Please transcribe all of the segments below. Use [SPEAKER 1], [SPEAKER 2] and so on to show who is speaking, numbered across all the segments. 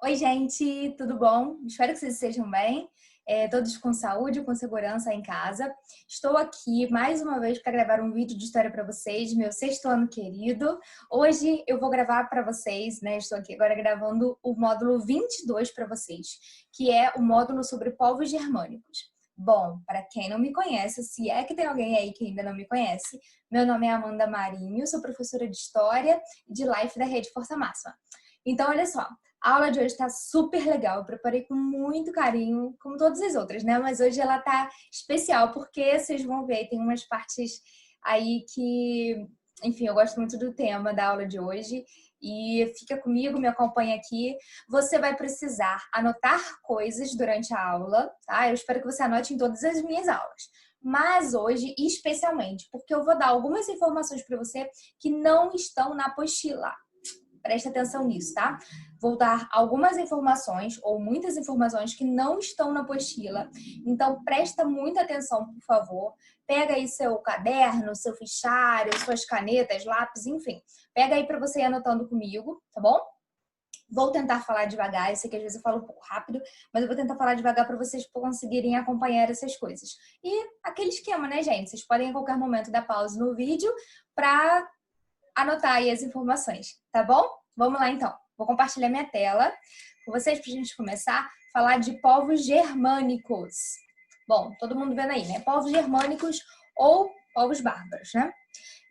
[SPEAKER 1] Oi, gente, tudo bom? Espero que vocês estejam bem, todos com saúde, com segurança em casa. Estou aqui mais uma vez para gravar um vídeo de história para vocês, meu sexto ano querido. Hoje eu vou gravar para vocês, né? Estou aqui agora gravando o módulo 22 para vocês, que é o módulo sobre povos germânicos. Bom, para quem não me conhece, se é que tem alguém aí que ainda não me conhece, meu nome é Amanda Marinho, sou professora de História e de Life da Rede Força Máxima. Então, olha só, a aula de hoje está super legal, eu preparei com muito carinho, como todas as outras, né? Mas hoje ela tá especial, porque vocês vão ver, tem umas partes aí que, enfim, eu gosto muito do tema da aula de hoje. E fica comigo, me acompanha aqui. Você vai precisar anotar coisas durante a aula, tá? Eu espero que você anote em todas as minhas aulas. Mas hoje, especialmente, porque eu vou dar algumas informações para você que não estão na apostila. Presta atenção nisso, tá? Vou dar algumas informações, ou muitas informações, que não estão na apostila. Então, presta muita atenção, por favor. Pega aí seu caderno, seu fichário, suas canetas, lápis, enfim. Pega aí para você ir anotando comigo, tá bom? Vou tentar falar devagar, eu sei que às vezes eu falo um pouco rápido, mas eu vou tentar falar devagar para vocês conseguirem acompanhar essas coisas. E aquele esquema, né, gente? Vocês podem, em qualquer momento, dar pausa no vídeo para anotar aí as informações, tá bom? Vamos lá, então. Vou compartilhar minha tela com vocês para a gente começar a falar de povos germânicos. Bom, todo mundo vendo aí, né? Povos germânicos ou povos bárbaros, né?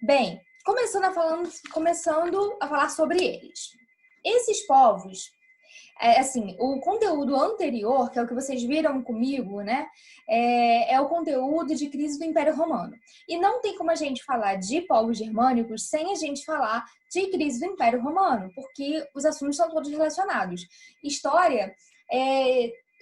[SPEAKER 1] Bem, começando a falar sobre eles. Esses povos, assim, o conteúdo anterior, que é o que vocês viram comigo, né? É o conteúdo de crise do Império Romano. E não tem como a gente falar de povos germânicos sem a gente falar de crise do Império Romano, porque os assuntos são todos relacionados. História,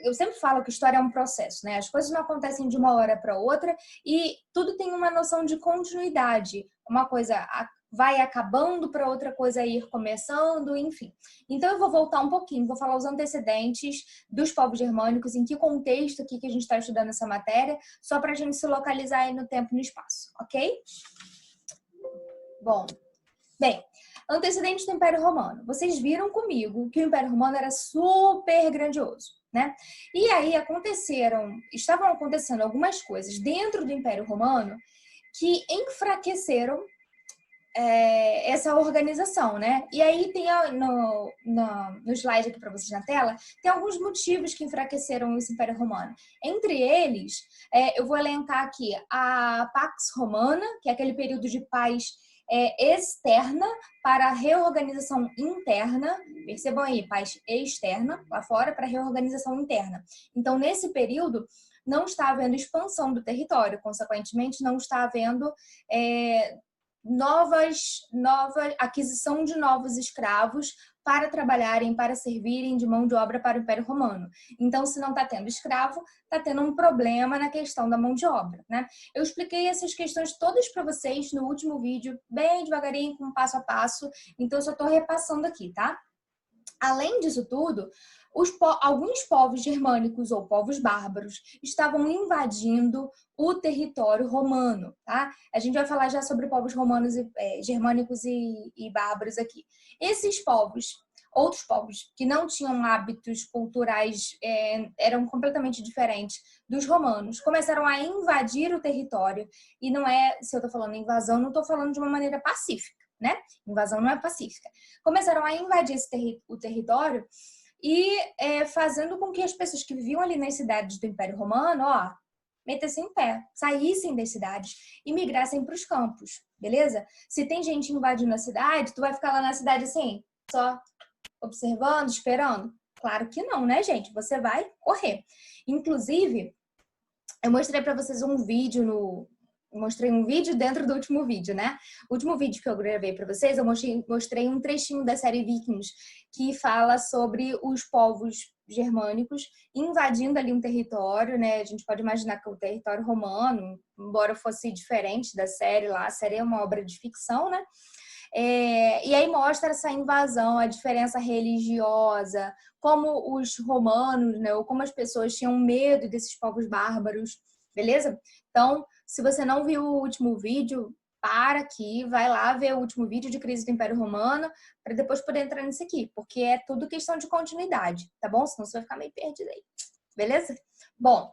[SPEAKER 1] eu sempre falo que história é um processo, né? As coisas não acontecem de uma hora para outra e tudo tem uma noção de continuidade. Uma coisa vai acabando para outra coisa ir começando, enfim. Então eu vou voltar um pouquinho, vou falar os antecedentes dos povos germânicos, em que contexto aqui que a gente está estudando essa matéria, só para a gente se localizar aí no tempo e no espaço, ok? Bom, bem, antecedentes do Império Romano. Vocês viram comigo que o Império Romano era super grandioso, né? E aí estavam acontecendo algumas coisas dentro do Império Romano que enfraqueceram essa organização, né? E aí tem no slide aqui para vocês na tela, tem alguns motivos que enfraqueceram esse Império Romano. Entre eles, eu vou elencar aqui a Pax Romana, que é aquele período de paz externa para a reorganização interna. Percebam aí, paz externa lá fora para reorganização interna. Então, nesse período, não está havendo expansão do território, consequentemente, não está havendo aquisição de novos escravos para trabalharem, para servirem de mão de obra para o Império Romano. Então, se não está tendo escravo, está tendo um problema na questão da mão de obra, né? Eu expliquei essas questões todas para vocês no último vídeo, bem devagarinho, com passo a passo, então eu só estou repassando aqui, tá? Além disso tudo, alguns povos germânicos ou povos bárbaros estavam invadindo o território romano, tá? A gente vai falar já sobre povos romanos, germânicos e bárbaros aqui. Esses povos, outros povos que não tinham hábitos culturais, eram completamente diferentes dos romanos, começaram a invadir o território. E não é, se eu estou falando invasão, não estou falando de uma maneira pacífica, né? Invasão não é pacífica. Começaram a invadir o território e fazendo com que as pessoas que viviam ali nas cidades do Império Romano, metessem em pé, saíssem das cidades e migrassem para os campos, beleza? Se tem gente invadindo a cidade, tu vai ficar lá na cidade assim, só observando, esperando? Claro que não, né, gente? Você vai correr. Inclusive, eu mostrei para vocês um vídeo mostrei um vídeo dentro do último vídeo, né? O último vídeo que eu gravei para vocês, eu mostrei um trechinho da série Vikings que fala sobre os povos germânicos invadindo ali um território, né? A gente pode imaginar que o território romano, embora fosse diferente da série lá, a série é uma obra de ficção, né? E aí mostra essa invasão, a diferença religiosa, como os romanos, né, ou como as pessoas tinham medo desses povos bárbaros, beleza? Então, se você não viu o último vídeo, para aqui, vai lá ver o último vídeo de crise do Império Romano, para depois poder entrar nisso aqui, porque é tudo questão de continuidade, tá bom? Senão você vai ficar meio perdido aí, beleza? Bom,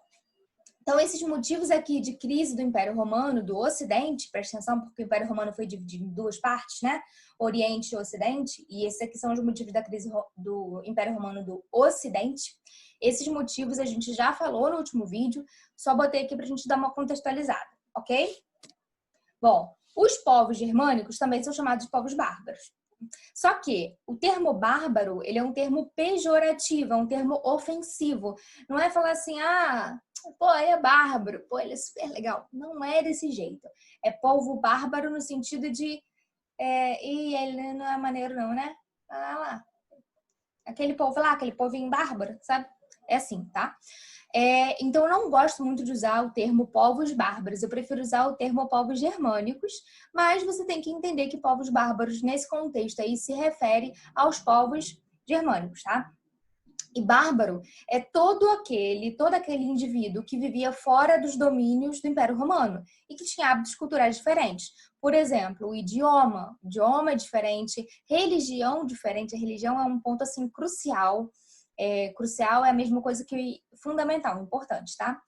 [SPEAKER 1] então esses motivos aqui de crise do Império Romano, do Ocidente, presta atenção, porque o Império Romano foi dividido em duas partes, né? Oriente e Ocidente, e esses aqui são os motivos da crise do Império Romano do Ocidente. Esses motivos a gente já falou no último vídeo, só botei aqui pra gente dar uma contextualizada, ok? Bom, os povos germânicos também são chamados de povos bárbaros. Só que o termo bárbaro, ele é um termo pejorativo, é um termo ofensivo. Não é falar assim, pô, ele é bárbaro, pô, ele é super legal. Não é desse jeito. É povo bárbaro no sentido de, e ele não é maneiro não, né? Ah lá, aquele povo lá, aquele povinho bárbaro, sabe? É assim, tá? Então, eu não gosto muito de usar o termo povos bárbaros. Eu prefiro usar o termo povos germânicos, mas você tem que entender que povos bárbaros, nesse contexto aí, se refere aos povos germânicos, tá? E bárbaro é todo aquele indivíduo que vivia fora dos domínios do Império Romano e que tinha hábitos culturais diferentes. Por exemplo, o idioma é diferente, religião diferente. A religião é um ponto assim crucial. Crucial é a mesma coisa que fundamental, importante, tá?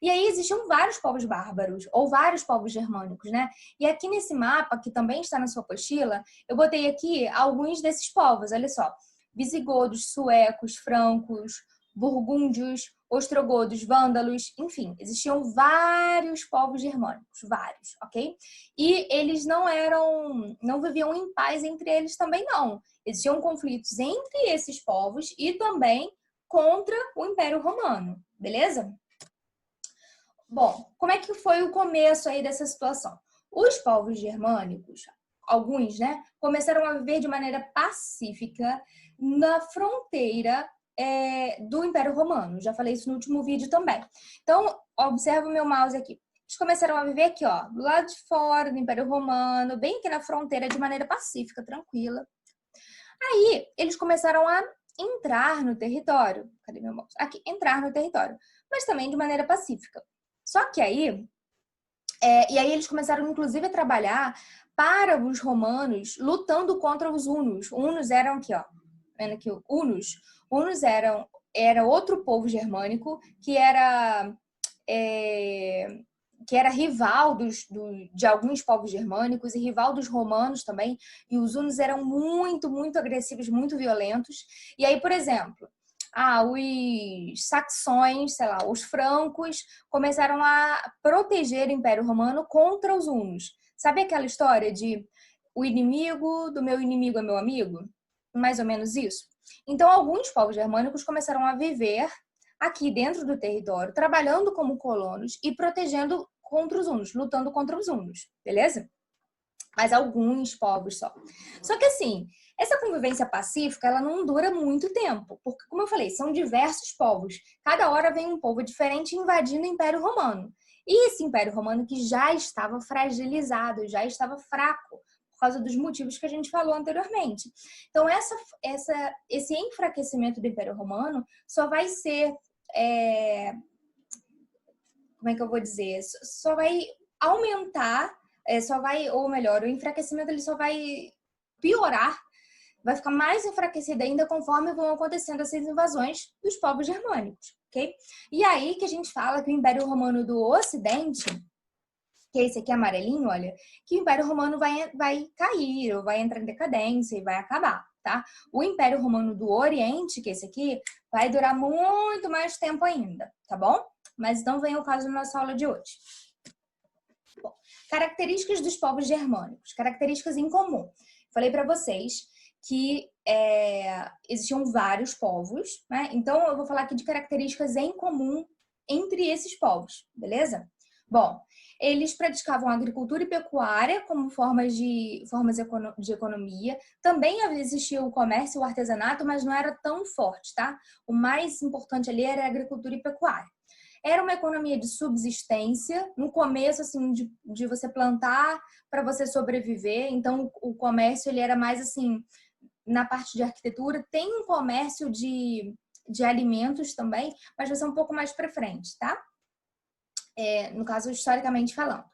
[SPEAKER 1] E aí existiam vários povos bárbaros, ou vários povos germânicos, né? E aqui nesse mapa, que também está na sua apostila, eu botei aqui alguns desses povos, olha só. Visigodos, suecos, francos, burgúndios, ostrogodos, vândalos, enfim, existiam vários povos germânicos, vários, ok? E eles não viviam em paz entre eles também não. Existiam conflitos entre esses povos e também contra o Império Romano, beleza? Bom, como é que foi o começo aí dessa situação? Os povos germânicos, alguns, né, começaram a viver de maneira pacífica na fronteira do Império Romano. Já falei isso no último vídeo também. Então, observa o meu mouse aqui. Eles começaram a viver aqui, ó, do lado de fora do Império Romano, bem aqui na fronteira, de maneira pacífica, tranquila. Aí, eles começaram a entrar no território. Cadê meu mouse? Aqui, entrar no território. Mas também de maneira pacífica. Só que aí, e aí eles começaram, inclusive, a trabalhar para os romanos, lutando contra os hunos. Hunos eram aqui, ó. Vendo aqui, hunos. Hunos era outro povo germânico que era rival de alguns povos germânicos e rival dos romanos também. E os hunos eram muito, muito agressivos, muito violentos. E aí, por exemplo, os saxões, sei lá, os francos começaram a proteger o Império Romano contra os hunos. Sabe aquela história de o inimigo do meu inimigo é meu amigo? Mais ou menos isso. Então, alguns povos germânicos começaram a viver aqui dentro do território, trabalhando como colonos e protegendo contra os hunos, lutando contra os hunos, beleza? Mas alguns povos só. Só que assim, essa convivência pacífica, ela não dura muito tempo, porque como eu falei, são diversos povos. Cada hora vem um povo diferente invadindo o Império Romano. E esse Império Romano que já estava fragilizado, já estava fraco, por causa dos motivos que a gente falou anteriormente. Então, esse enfraquecimento do Império Romano só vai ser como é que eu vou dizer? Só vai aumentar, ou melhor, o enfraquecimento ele só vai piorar, vai ficar mais enfraquecido ainda conforme vão acontecendo essas invasões dos povos germânicos, ok? E aí que a gente fala que o Império Romano do Ocidente, que é esse aqui amarelinho, olha, que o Império Romano vai cair, ou vai entrar em decadência e vai acabar, tá? O Império Romano do Oriente, que é esse aqui, vai durar muito mais tempo ainda, tá bom? Mas não vem ao caso da nossa aula de hoje. Bom, características dos povos germânicos, características em comum. Falei para vocês que existiam vários povos, né? Então eu vou falar aqui de características em comum entre esses povos, beleza? Bom, eles praticavam agricultura e pecuária como formas de economia. Também existia o comércio e o artesanato, mas não era tão forte, tá? O mais importante ali era a agricultura e pecuária. Era uma economia de subsistência, no começo, assim, de você plantar para você sobreviver. Então, o comércio, ele era mais, assim, na parte de arquitetura. Tem um comércio de alimentos também, mas vai ser um pouco mais para frente, tá? No caso, historicamente falando.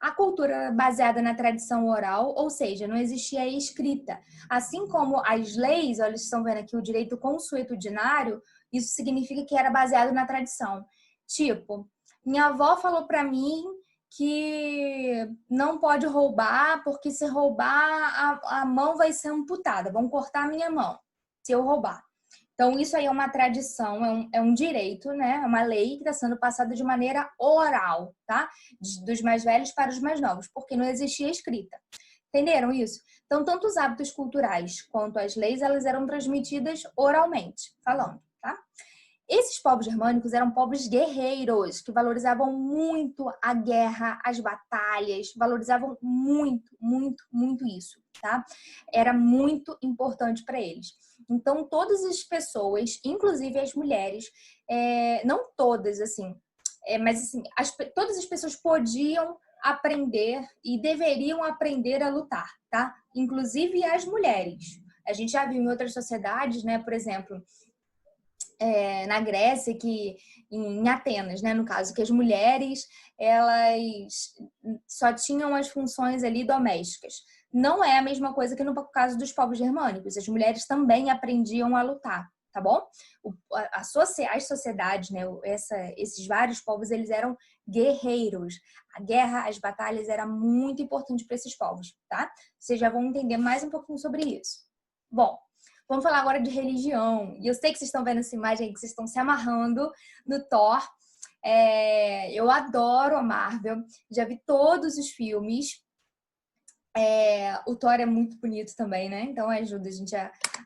[SPEAKER 1] A cultura era baseada na tradição oral, ou seja, não existia a escrita. Assim como as leis, olha, vocês estão vendo aqui o direito consuetudinário, isso significa que era baseado na tradição. Tipo, minha avó falou para mim que não pode roubar, porque se roubar, a mão vai ser amputada, vão cortar a minha mão se eu roubar. Então, isso aí é uma tradição, é um direito, né? É uma lei que está sendo passada de maneira oral, tá? Dos mais velhos para os mais novos, porque não existia escrita. Entenderam isso? Então, tanto os hábitos culturais quanto as leis, elas eram transmitidas oralmente, falando, tá? Esses povos germânicos eram povos guerreiros, que valorizavam muito a guerra, as batalhas, valorizavam muito, muito, muito isso, tá? Era muito importante para eles. Então, todas as pessoas, inclusive as mulheres, não todas, assim, mas assim, todas as pessoas podiam aprender e deveriam aprender a lutar, tá? Inclusive as mulheres. A gente já viu em outras sociedades, né, por exemplo, na Grécia, que em Atenas, né, no caso, que as mulheres elas só tinham as funções ali domésticas. Não é a mesma coisa que no caso dos povos germânicos. As mulheres também aprendiam a lutar, tá bom? As sociedades, né, esses vários povos, eles eram guerreiros. A guerra, as batalhas era muito importante para esses povos, tá? Vocês já vão entender mais um pouquinho sobre isso. Bom, vamos falar agora de religião. E eu sei que vocês estão vendo essa imagem aí, que vocês estão se amarrando no Thor. Eu adoro a Marvel, já vi todos os filmes. O Thor é muito bonito também, né? Então ajuda a gente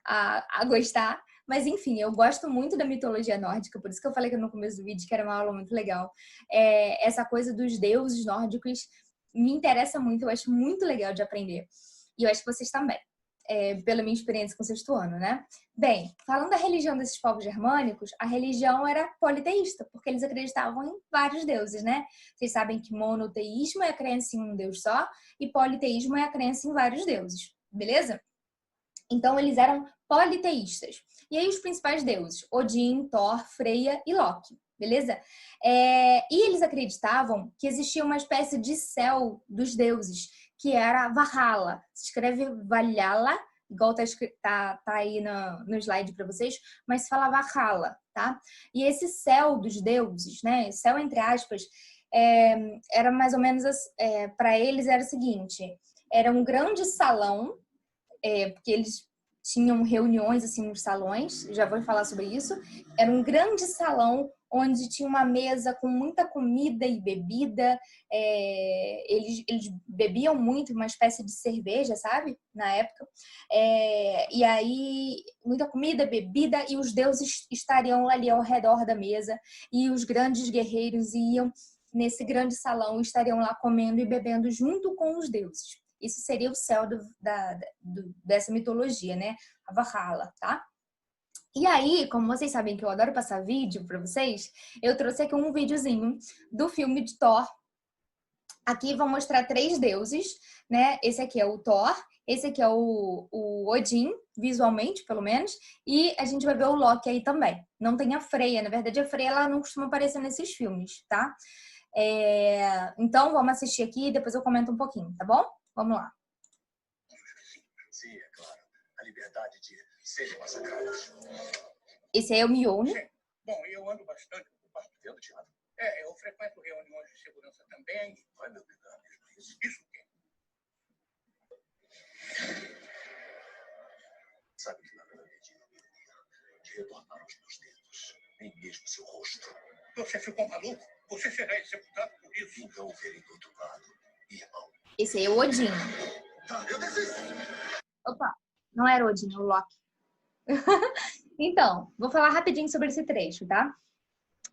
[SPEAKER 1] a gostar. Mas enfim, eu gosto muito da mitologia nórdica, por isso que eu falei que no começo do vídeo que era uma aula muito legal. Essa coisa dos deuses nórdicos me interessa muito, eu acho muito legal de aprender. E eu acho que vocês também. Pela minha experiência com o sexto ano, né? Bem, falando da religião desses povos germânicos, a religião era politeísta, porque eles acreditavam em vários deuses, né? Vocês sabem que monoteísmo é a crença em um deus só e politeísmo é a crença em vários deuses, beleza? Então, eles eram politeístas. E aí, os principais deuses, Odin, Thor, Freya e Loki, beleza? E eles acreditavam que existia uma espécie de céu dos deuses, que era Valhalla. Se escreve Valhalla, igual tá aí no slide para vocês, mas se fala Valhalla, tá? E esse céu dos deuses, né? Céu entre aspas, era mais ou menos, para eles era o seguinte, era um grande salão, porque eles tinham reuniões assim nos salões, já vou falar sobre isso. Era um grande salão onde tinha uma mesa com muita comida e bebida. Eles bebiam muito, uma espécie de cerveja, sabe? Na época. E aí, muita comida, bebida, e os deuses estariam ali ao redor da mesa. E os grandes guerreiros iam nesse grande salão, estariam lá comendo e bebendo junto com os deuses. Isso seria o céu dessa mitologia, né? A Valhalla, tá? E aí, como vocês sabem que eu adoro passar vídeo para vocês, eu trouxe aqui um videozinho do filme de Thor. Aqui vou mostrar 3 deuses, né? Esse aqui é o Thor, esse aqui é o Odin, visualmente, pelo menos, e a gente vai ver o Loki aí também. Não tem a Freya, na verdade a Freya ela não costuma aparecer nesses filmes, tá? Então, vamos assistir aqui e depois eu comento um pouquinho, tá bom? Vamos lá.
[SPEAKER 2] Sim, é claro. A liberdade de serem massacrados.
[SPEAKER 1] Esse aí é o Mjolnir.
[SPEAKER 2] Bom, eu ando bastante ocupado vendo teatro. Eu frequento reuniões de segurança também. Vai me obrigar mesmo a isso? Isso o quê? Sabe que nada na medida de retornar aos meus dedos, nem mesmo seu rosto. Você ficou maluco? Você será executado por isso. Então verei do outro lado, irmão.
[SPEAKER 1] Esse aí é o Odin.
[SPEAKER 2] Eu desisto.
[SPEAKER 1] Opa, não era o Odin, é o Loki. Então, vou falar rapidinho sobre esse trecho, tá?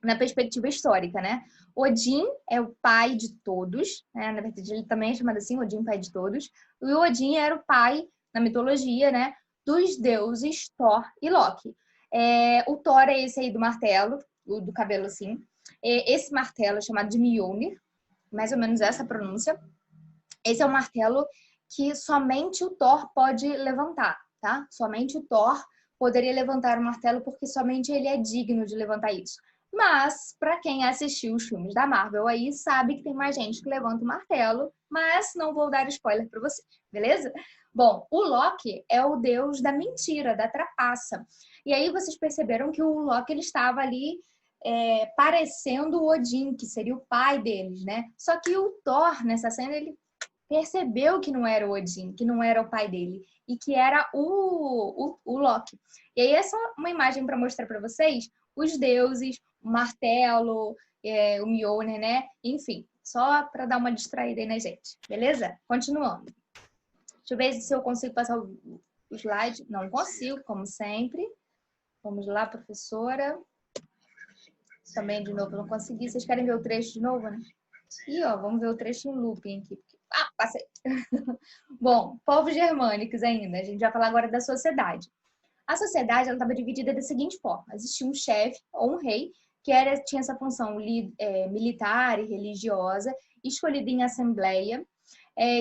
[SPEAKER 1] Na perspectiva histórica, né? Odin é o pai de todos, né? Na verdade, ele também é chamado assim, Odin, pai de todos. E o Odin era o pai, na mitologia, né? Dos deuses Thor e Loki. O Thor é esse aí do martelo, do cabelo assim. Esse martelo é chamado de Mjolnir, mais ou menos essa pronúncia. Esse é um martelo que somente o Thor pode levantar, tá? Somente o Thor poderia levantar o martelo porque somente ele é digno de levantar isso. Mas, para quem assistiu os filmes da Marvel aí, sabe que tem mais gente que levanta o martelo, mas não vou dar spoiler para você, beleza? Bom, o Loki é o deus da mentira, da trapaça. E aí vocês perceberam que o Loki ele estava ali parecendo o Odin, que seria o pai deles, né? Só que o Thor, nessa cena, ele percebeu que não era o Odin, que não era o pai dele, e que era o Loki. E aí essa é uma imagem para mostrar para vocês os deuses, o martelo, o Mjolnir, né? Enfim, só para dar uma distraída aí na gente, beleza? Continuando. Deixa eu ver se eu consigo passar o slide. Não consigo, como sempre. Vamos lá, professora. Também, de novo, não consegui. Vocês querem ver o trecho de novo, né? E, ó, vamos ver o trecho em looping aqui. Ah, passei. Bom, povos germânicos ainda. A gente vai falar agora da sociedade. A sociedade estava dividida da seguinte forma. Existia um chefe ou um rei que tinha essa função militar e religiosa, escolhida em assembleia.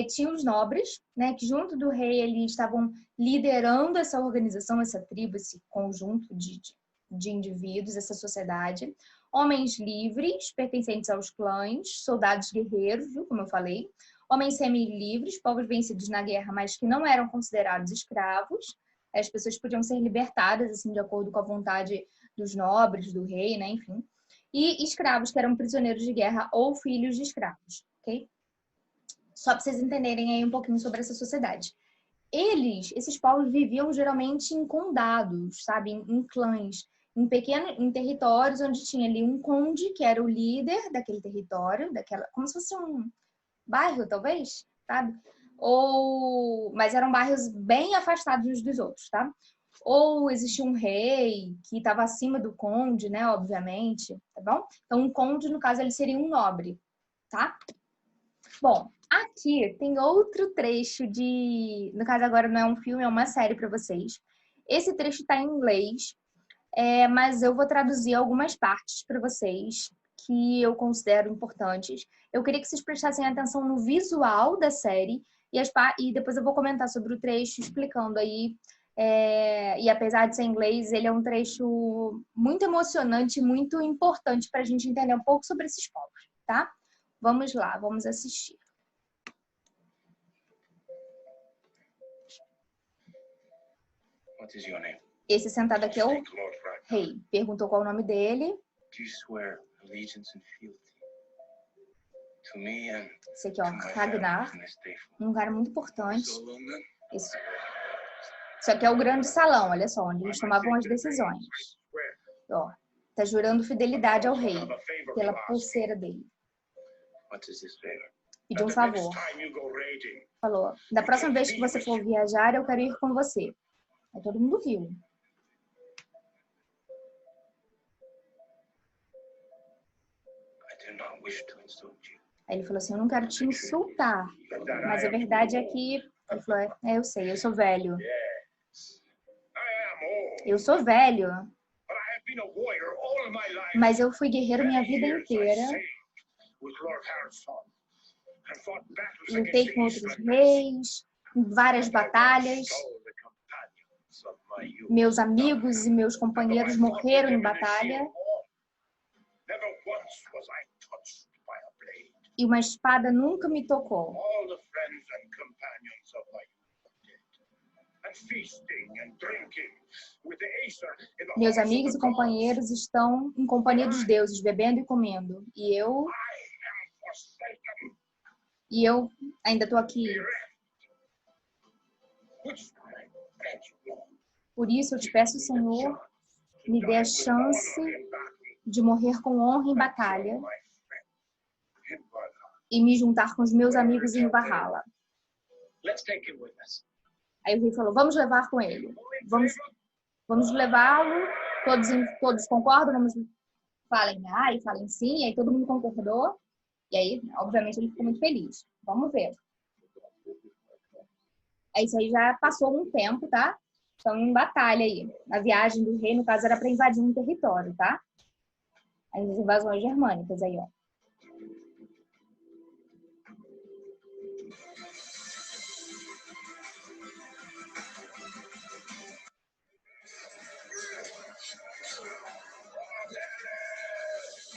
[SPEAKER 1] Tinha os nobres, né, que junto do rei eles estavam liderando essa organização, essa tribo, esse conjunto de indivíduos, essa sociedade. Homens livres, pertencentes aos clãs, soldados guerreiros, viu, como eu falei. Homens semi-livres, povos vencidos na guerra, mas que não eram considerados escravos. As pessoas podiam ser libertadas, assim, de acordo com a vontade dos nobres, do rei, né, enfim. E escravos, que eram prisioneiros de guerra ou filhos de escravos, ok? Só para vocês entenderem aí um pouquinho sobre essa sociedade. Esses povos viviam geralmente em condados, sabe? Em clãs, em territórios onde tinha ali um conde, que era o líder daquele território, como se fosse um bairro, talvez, sabe? Mas eram bairros bem afastados uns dos outros, tá? Ou existia um rei que estava acima do conde, né? Obviamente, tá bom? Então, um conde, no caso, ele seria um nobre, tá? Bom, aqui tem outro trecho no caso agora não é um filme, é uma série para vocês. Esse trecho está em inglês, mas eu vou traduzir algumas partes para vocês que eu considero importantes. Eu queria que vocês prestassem atenção no visual da série e depois eu vou comentar sobre o trecho explicando aí. E apesar de ser em inglês, ele é um trecho muito emocionante, muito importante para a gente entender um pouco sobre esses povos, tá? Vamos lá, vamos assistir.
[SPEAKER 2] What is your name?
[SPEAKER 1] Esse sentado aqui é o rei. Perguntou qual é o nome dele.
[SPEAKER 2] Do you swear allegiance and fealty to me and
[SPEAKER 1] esse aqui, ó, Ragnar. Um cara muito importante. Isso aqui é o grande salão, olha só, onde eles tomavam as decisões. Ó, tá jurando fidelidade ao rei pela pulseira dele. Pediu um favor. Falou, da próxima vez que você for viajar, eu quero ir com você. Aí todo mundo riu. Aí ele falou assim, eu não quero te insultar, mas a verdade é que... Ele falou, eu sei, eu sou velho. Eu sou velho. Mas eu fui guerreiro minha vida inteira. Lutei com outros reis, em várias batalhas. Meus amigos e meus companheiros morreram em batalha. E uma espada nunca me tocou. Meus amigos e companheiros estão em companhia dos deuses, bebendo e comendo. E eu ainda estou aqui. Por isso eu te peço, Senhor, me dê a chance de morrer com honra em batalha e me juntar com os meus amigos em Valhalla. Aí o rei falou, vamos levar com ele. Vamos levá-lo. Todos concordam? Falem ai, falem sim. Aí todo mundo concordou. E aí, obviamente, ele ficou muito feliz. Vamos ver. Isso aí já passou um tempo, tá? Estão em batalha aí. A viagem do rei, no caso, era para invadir um território, tá? As invasões germânicas aí, ó.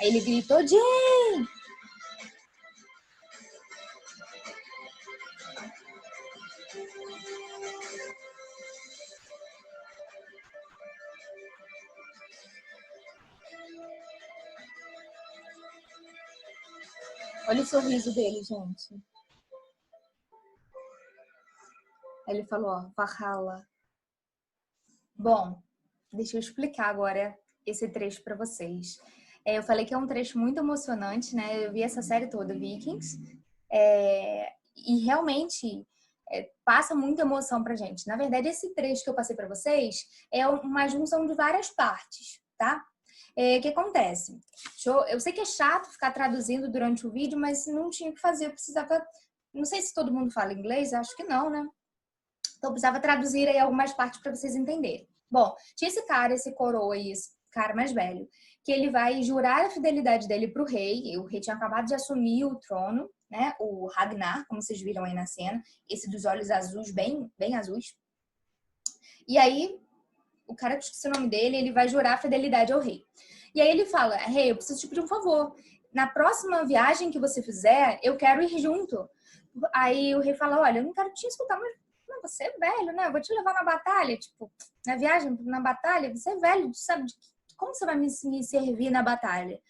[SPEAKER 1] Aí ele gritou, Jane! Olha o sorriso dele, gente. Aí ele falou, ó, Valhalla. Bom, deixa eu explicar agora esse trecho para vocês. Eu falei que é um trecho muito emocionante, né? Eu vi essa série toda, Vikings, e realmente passa muita emoção pra gente. Na verdade, esse trecho que eu passei para vocês é uma junção de várias partes, tá? O que acontece? Eu sei que é chato ficar traduzindo durante o vídeo, mas não tinha o que fazer. Eu precisava... Não sei se todo mundo fala inglês, acho que não, né? Então, eu precisava traduzir aí algumas partes para vocês entenderem. Bom, tinha esse cara, esse coroa aí, esse cara mais velho, que ele vai jurar a fidelidade dele pro rei. O rei tinha acabado de assumir o trono, né? O Ragnar, como vocês viram aí na cena. Esse dos olhos azuis, bem, bem azuis. E aí, o cara, que esqueci o nome dele, ele vai jurar a fidelidade ao rei. E aí ele fala, rei, eu preciso te pedir um favor. Na próxima viagem que você fizer, eu quero ir junto. Aí o rei fala, olha, eu não quero te escutar, mas você é velho, né? Eu vou te levar na batalha, tipo, na viagem, na batalha, você é velho, sabe? Como você vai me servir na batalha?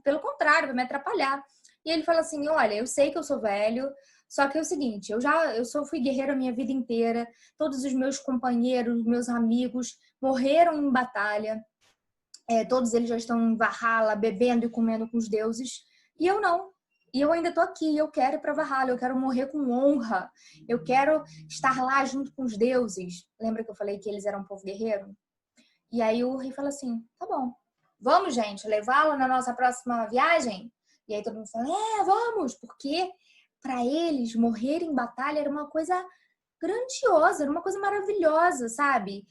[SPEAKER 1] Pelo contrário, vai me atrapalhar. E ele fala assim, olha, eu sei que eu sou velho, só que é o seguinte, fui guerreiro a minha vida inteira, todos os meus companheiros, meus amigos morreram em batalha, todos eles já estão em Valhalla, bebendo e comendo com os deuses, e eu não. E eu ainda tô aqui, eu quero ir pra Valhalla, eu quero morrer com honra, eu quero estar lá junto com os deuses. Lembra que eu falei que eles eram um povo guerreiro? E aí o rei fala assim, tá bom, vamos, gente, levá-lo na nossa próxima viagem? E aí todo mundo fala, vamos, porque para eles morrer em batalha era uma coisa grandiosa, era uma coisa maravilhosa, sabe?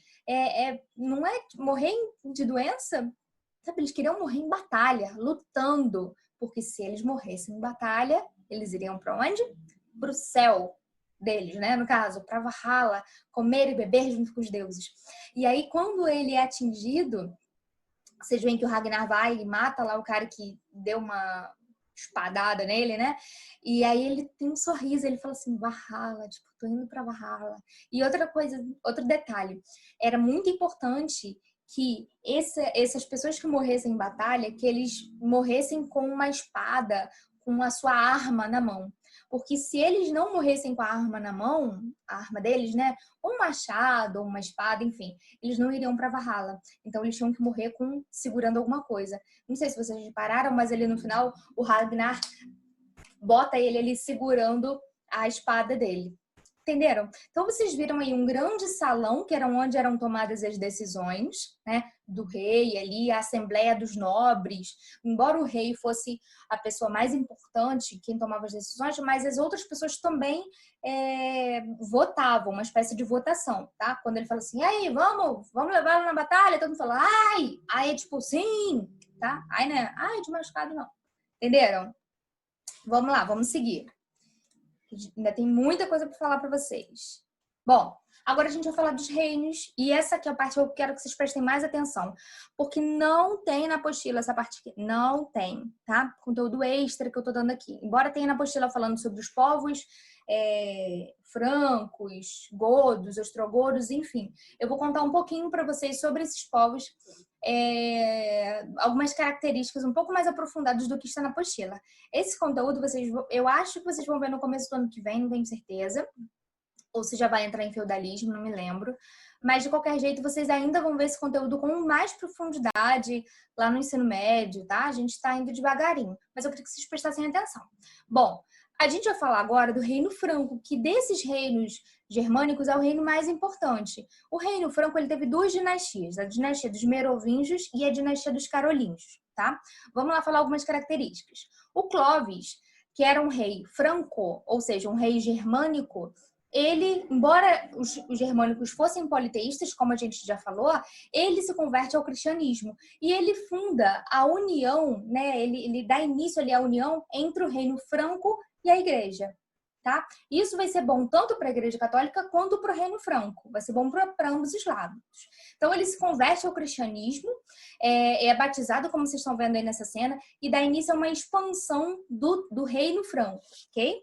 [SPEAKER 1] Não é morrer de doença, sabe? Eles queriam morrer em batalha, lutando, porque se eles morressem em batalha, eles iriam para onde? Para o céu deles, né? No caso, para Valhalla, comer e beber junto com os deuses. E aí, quando ele é atingido, vocês veem que o Ragnar vai e mata lá o cara que deu uma espadada nele, né? E aí ele tem um sorriso, ele fala assim, Valhalla, tipo, tô indo pra Valhalla. E outra coisa, outro detalhe, era muito importante que essas pessoas que morressem em batalha, que eles morressem com uma espada, com a sua arma na mão. Porque se eles não morressem com a arma na mão, a arma deles, né? Um machado, ou uma espada, enfim, eles não iriam para Valhalla. Então eles tinham que morrer segurando alguma coisa. Não sei se vocês repararam, mas ali no final o Ragnar bota ele ali segurando a espada dele. Entenderam? Então vocês viram aí um grande salão, que era onde eram tomadas as decisões, né, do rei ali, a assembleia dos nobres. Embora o rei fosse a pessoa mais importante, quem tomava as decisões, mas as outras pessoas também votavam, uma espécie de votação, tá? Quando ele fala assim, aí, vamos levá-lo na batalha, todo mundo fala, ai! Aí é tipo, sim, tá? Aí, né? Ai, de machucado não. Entenderam? Vamos lá, vamos seguir. Ainda tem muita coisa para falar para vocês. Bom, agora a gente vai falar dos reinos. E essa aqui é a parte que eu quero que vocês prestem mais atenção. Porque não tem na apostila essa parte aqui. Não tem, tá? Conteúdo extra que eu tô dando aqui. Embora tenha na apostila falando sobre os povos francos, godos, ostrogodos, enfim. Eu vou contar um pouquinho para vocês sobre esses povos. Algumas características um pouco mais aprofundadas do que está na apostila. Esse conteúdo eu acho que vocês vão ver no começo do ano que vem, não tenho certeza. Ou se já vai entrar em feudalismo, não me lembro. Mas, de qualquer jeito, vocês ainda vão ver esse conteúdo com mais profundidade lá no ensino médio, tá? A gente está indo devagarinho, mas eu queria que vocês prestassem atenção. Bom, a gente vai falar agora do Reino Franco, que desses reinos germânicos é o reino mais importante. O Reino Franco ele teve duas dinastias, a dinastia dos Merovingios e a dinastia dos Carolíngios, tá? Vamos lá falar algumas características. O Clovis, que era um rei franco, ou seja, um rei germânico, ele, embora os germânicos fossem politeístas, como a gente já falou, ele se converte ao cristianismo e ele funda a união, né? Ele dá início ali à união entre o reino franco e a igreja, tá? Isso vai ser bom tanto para a igreja católica quanto para o reino franco, vai ser bom para ambos os lados. Então ele se converte ao cristianismo é batizado, como vocês estão vendo aí nessa cena, e dá início a uma expansão do reino franco, ok?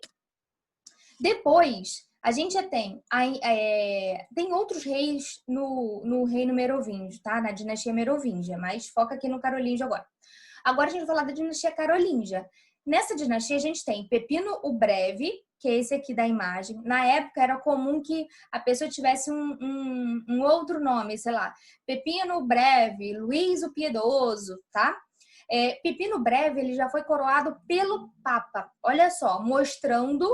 [SPEAKER 1] Depois, a gente já tem, tem outros reis no reino merovingio, tá? Na dinastia merovingia, mas foca aqui no carolíngio agora. Agora a gente vai falar da dinastia carolíngia. Nessa dinastia a gente tem Pepino o Breve, que é esse aqui da imagem. Na época era comum que a pessoa tivesse um outro nome, sei lá, Pepino o Breve, Luís o Piedoso, tá? Pepino Breve, ele já foi coroado pelo Papa. Olha só, mostrando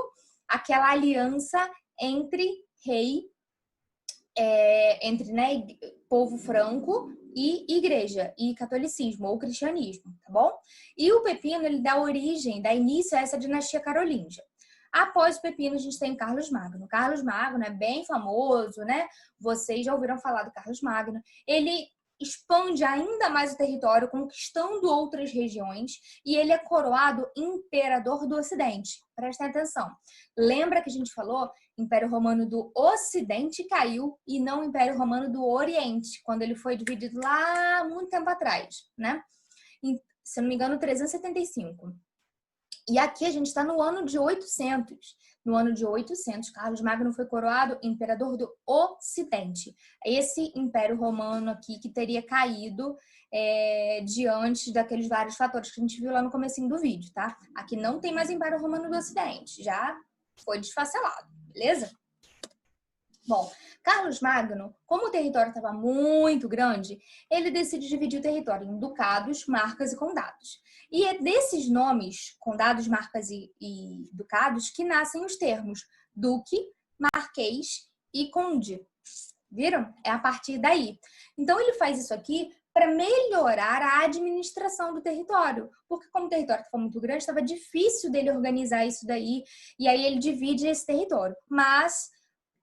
[SPEAKER 1] aquela aliança entre rei, entre povo franco e igreja, e catolicismo ou cristianismo, tá bom? E o Pepino, ele dá início a essa dinastia carolíngia. Após o Pepino, a gente tem Carlos Magno. Carlos Magno é bem famoso, né? Vocês já ouviram falar do Carlos Magno. Ele expande ainda mais o território, conquistando outras regiões, e ele é coroado imperador do Ocidente. Prestem atenção. Lembra que a gente falou? Império Romano do Ocidente caiu e não o Império Romano do Oriente, quando ele foi dividido lá muito tempo atrás, né? Se não me engano, 375. E aqui a gente está no ano de 800. No ano de 800, Carlos Magno foi coroado imperador do Ocidente. Esse Império Romano aqui que teria caído diante daqueles vários fatores que a gente viu lá no comecinho do vídeo, tá? Aqui não tem mais Império Romano do Ocidente, já foi desfacelado, beleza? Bom, Carlos Magno, como o território estava muito grande, ele decide dividir o território em ducados, marcas e condados. E é desses nomes, condados, marcas e ducados, que nascem os termos duque, marquês e conde. Viram? É a partir daí. Então, ele faz isso aqui para melhorar a administração do território. Porque como o território foi muito grande, estava difícil dele organizar isso daí. E aí ele divide esse território. Mas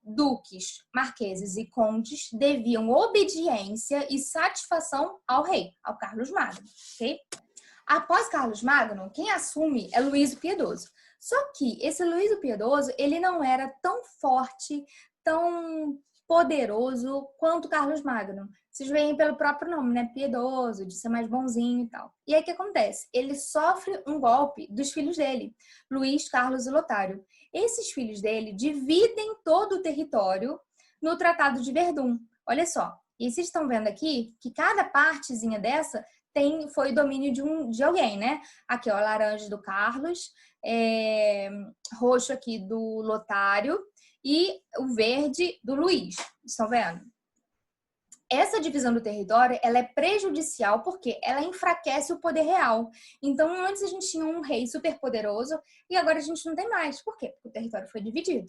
[SPEAKER 1] duques, marqueses e condes deviam obediência e satisfação ao rei, ao Carlos Magno, ok? Após Carlos Magno, quem assume é Luís o Piedoso. Só que esse Luís o Piedoso, ele não era tão forte, tão poderoso quanto Carlos Magno. Vocês veem pelo próprio nome, né? Piedoso, de ser mais bonzinho e tal. E aí o que acontece? Ele sofre um golpe dos filhos dele, Luís, Carlos e Lotário. Esses filhos dele dividem todo o território no Tratado de Verdun. Olha só. E vocês estão vendo aqui que cada partezinha dessa foi domínio de alguém, né? Aqui, ó, laranja do Carlos, roxo aqui do Lotário e o verde do Luís. Estão vendo? Essa divisão do território, ela é prejudicial porque ela enfraquece o poder real. Então, antes a gente tinha um rei super poderoso e agora a gente não tem mais. Por quê? Porque o território foi dividido.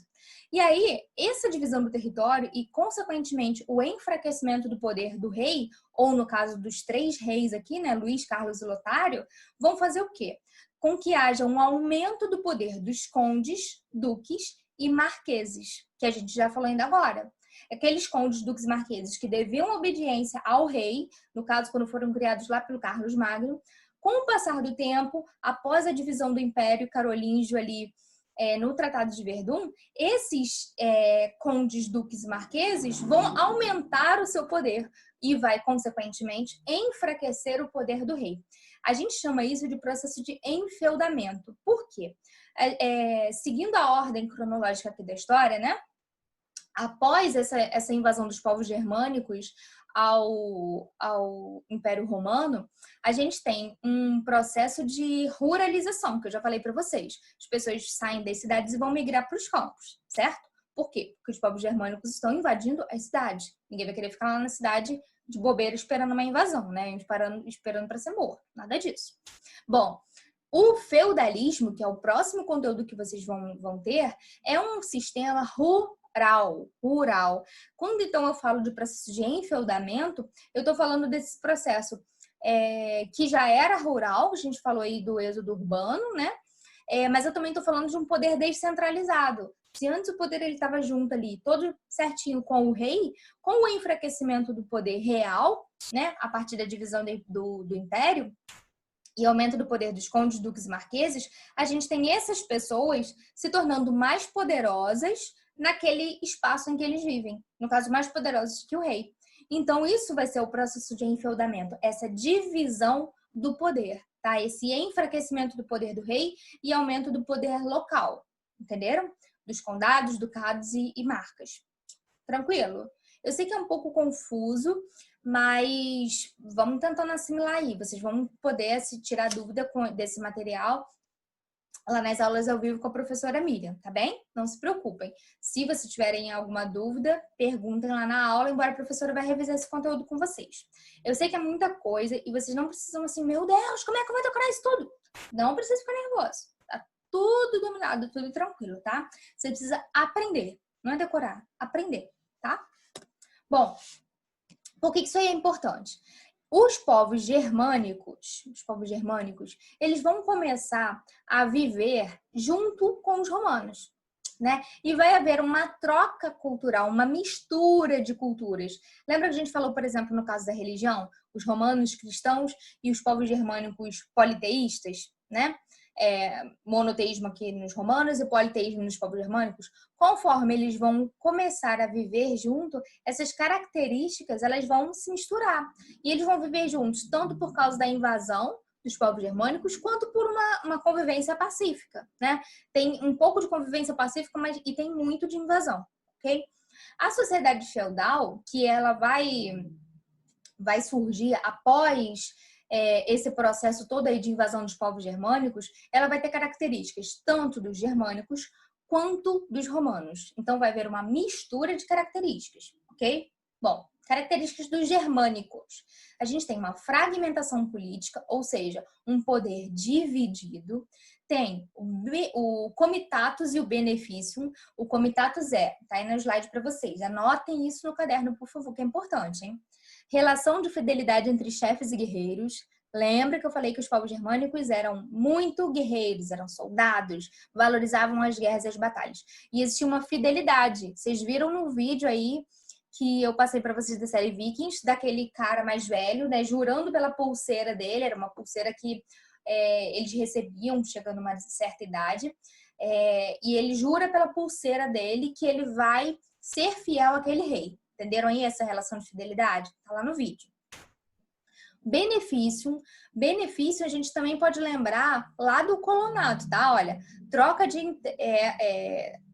[SPEAKER 1] E aí, essa divisão do território e, consequentemente, o enfraquecimento do poder do rei, ou no caso dos três reis aqui, né, Luís, Carlos e Lotário, vão fazer o quê? Com que haja um aumento do poder dos condes, duques e marqueses, que a gente já falou ainda agora. Aqueles condes, duques e marqueses que deviam obediência ao rei, no caso, quando foram criados lá pelo Carlos Magno, com o passar do tempo, após a divisão do Império Carolíngio ali no Tratado de Verdun, esses condes, duques e marqueses vão aumentar o seu poder e vai, consequentemente, enfraquecer o poder do rei. A gente chama isso de processo de enfeudamento. Por quê? Seguindo a ordem cronológica aqui da história, né? Após essa invasão dos povos germânicos ao Império Romano, a gente tem um processo de ruralização, que eu já falei para vocês. As pessoas saem das cidades e vão migrar para os campos, certo? Por quê? Porque os povos germânicos estão invadindo as cidades. Ninguém vai querer ficar lá na cidade de bobeira esperando uma invasão, né? Esperando para ser morto. Nada disso. Bom, o feudalismo, que é o próximo conteúdo que vocês vão ter, é um sistema rural. Quando então eu falo de processo de enfeudamento, eu estou falando desse processo que já era rural, a gente falou aí do êxodo urbano, né? Mas eu também estou falando de um poder descentralizado. Se antes o poder estava junto ali, todo certinho com o rei, com o enfraquecimento do poder real, né? A partir da divisão do império, e aumento do poder dos condes, duques e marqueses, a gente tem essas pessoas se tornando mais poderosas naquele espaço em que eles vivem. No caso, mais poderosos que o rei. Então, isso vai ser o processo de enfeudamento, essa divisão do poder, tá? Esse enfraquecimento do poder do rei e aumento do poder local, entenderam? Dos condados, ducados e marcas. Tranquilo? Eu sei que é um pouco confuso, mas vamos tentando assimilar aí. Vocês vão poder se tirar dúvida desse material lá nas aulas ao vivo com a professora Miriam, tá bem? Não se preocupem. Se vocês tiverem alguma dúvida, perguntem lá na aula, embora a professora vai revisar esse conteúdo com vocês. Eu sei que é muita coisa e vocês não precisam assim, meu Deus, como é que eu vou decorar isso tudo? Não precisa ficar nervoso. Tá tudo dominado, tudo tranquilo, tá? Você precisa aprender, não é decorar, aprender, tá? Bom, por que isso aí é importante? Os povos germânicos, eles vão começar a viver junto com os romanos, né? E vai haver uma troca cultural, uma mistura de culturas. Lembra que a gente falou, por exemplo, no caso da religião, os romanos cristãos e os povos germânicos politeístas, né? Monoteísmo aqui nos romanos e politeísmo nos povos germânicos. Conforme eles vão começar a viver junto, essas características elas vão se misturar e eles vão viver juntos tanto por causa da invasão dos povos germânicos quanto por uma convivência pacífica, né? Tem um pouco de convivência pacífica, mas e tem muito de invasão, ok? A sociedade feudal, que ela vai surgir após esse processo todo aí de invasão dos povos germânicos, ela vai ter características tanto dos germânicos quanto dos romanos. Então, vai haver uma mistura de características, ok? Bom, características dos germânicos. A gente tem uma fragmentação política, ou seja, um poder dividido. Tem o comitatus e o beneficium. O comitatus tá aí no slide para vocês. Anotem isso no caderno, por favor, que é importante, hein? Relação de fidelidade entre chefes e guerreiros. Lembra que eu falei que os povos germânicos eram muito guerreiros, eram soldados, valorizavam as guerras e as batalhas. E existia uma fidelidade. Vocês viram no vídeo aí que eu passei para vocês da série Vikings, daquele cara mais velho, né, jurando pela pulseira dele. Era uma pulseira que eles recebiam chegando a uma certa idade. E ele jura pela pulseira dele que ele vai ser fiel àquele rei. Entenderam aí essa relação de fidelidade? Tá lá no vídeo. Benefício a gente também pode lembrar lá do colonato, tá? Olha, troca de...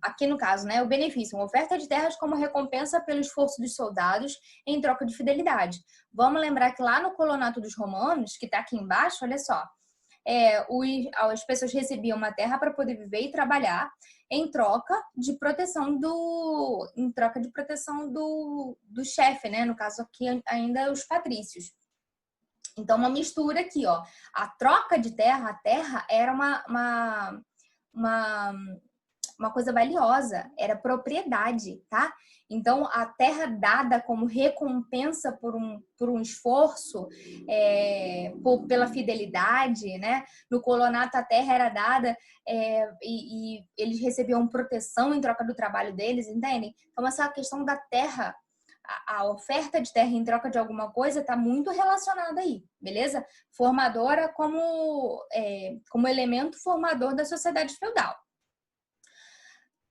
[SPEAKER 1] aqui no caso, né? O benefício, uma oferta de terras como recompensa pelo esforço dos soldados em troca de fidelidade. Vamos lembrar que lá no colonato dos romanos, que tá aqui embaixo, olha só, as pessoas recebiam uma terra para poder viver e trabalhar em troca de proteção do chefe, né? No caso aqui ainda os patrícios. Então, uma mistura aqui, ó. A troca de terra, a terra era uma coisa valiosa, era propriedade, tá? Então, a terra dada como recompensa por um esforço, pela fidelidade, né? No colonato, a terra era dada e eles recebiam proteção em troca do trabalho deles, entendem? Então, essa questão da terra, a oferta de terra em troca de alguma coisa está muito relacionada aí, beleza? Formadora como elemento formador da sociedade feudal.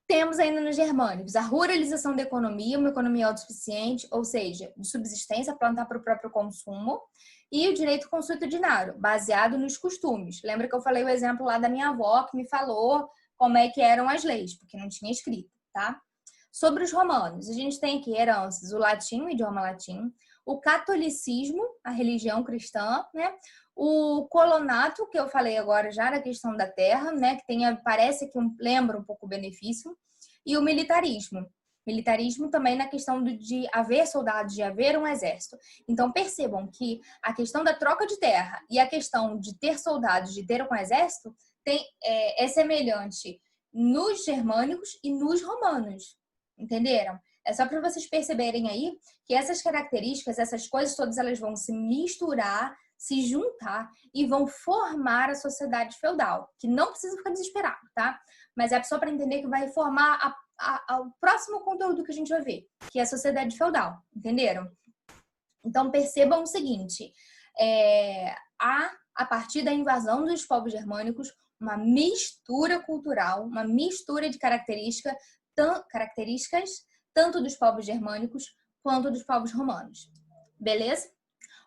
[SPEAKER 1] Temos ainda nos germânicos a ruralização da economia, uma economia autossuficiente, ou seja, de subsistência, plantar para o próprio consumo, e o direito consuetudinário, baseado nos costumes. Lembra que eu falei o exemplo lá da minha avó, que me falou como é que eram as leis, porque não tinha escrito, tá? Sobre os romanos, a gente tem aqui heranças, o latim, o idioma latim, o catolicismo, a religião cristã, né? O colonato, que eu falei agora já na questão da terra, né? Que parece que lembra um pouco o benefício, e o militarismo. Militarismo também na questão de haver soldados, de haver um exército. Então, percebam que a questão da troca de terra e a questão de ter soldados, de ter um exército, é semelhante nos germânicos e nos romanos. Entenderam? É só para vocês perceberem aí que essas características, essas coisas todas, elas vão se misturar, se juntar e vão formar a sociedade feudal, que não precisa ficar desesperado, tá? Mas é só para entender que vai formar o próximo conteúdo que a gente vai ver, que é a sociedade feudal, entenderam? Então percebam o seguinte, a partir da invasão dos povos germânicos, uma mistura cultural, uma mistura de características tanto dos povos germânicos quanto dos povos romanos. Beleza?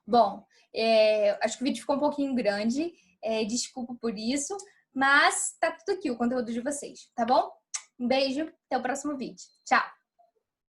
[SPEAKER 1] Bom, acho que o vídeo ficou um pouquinho grande. Desculpa por isso. Mas tá tudo aqui, o conteúdo de vocês, tá bom? Um beijo, até o próximo vídeo. Tchau!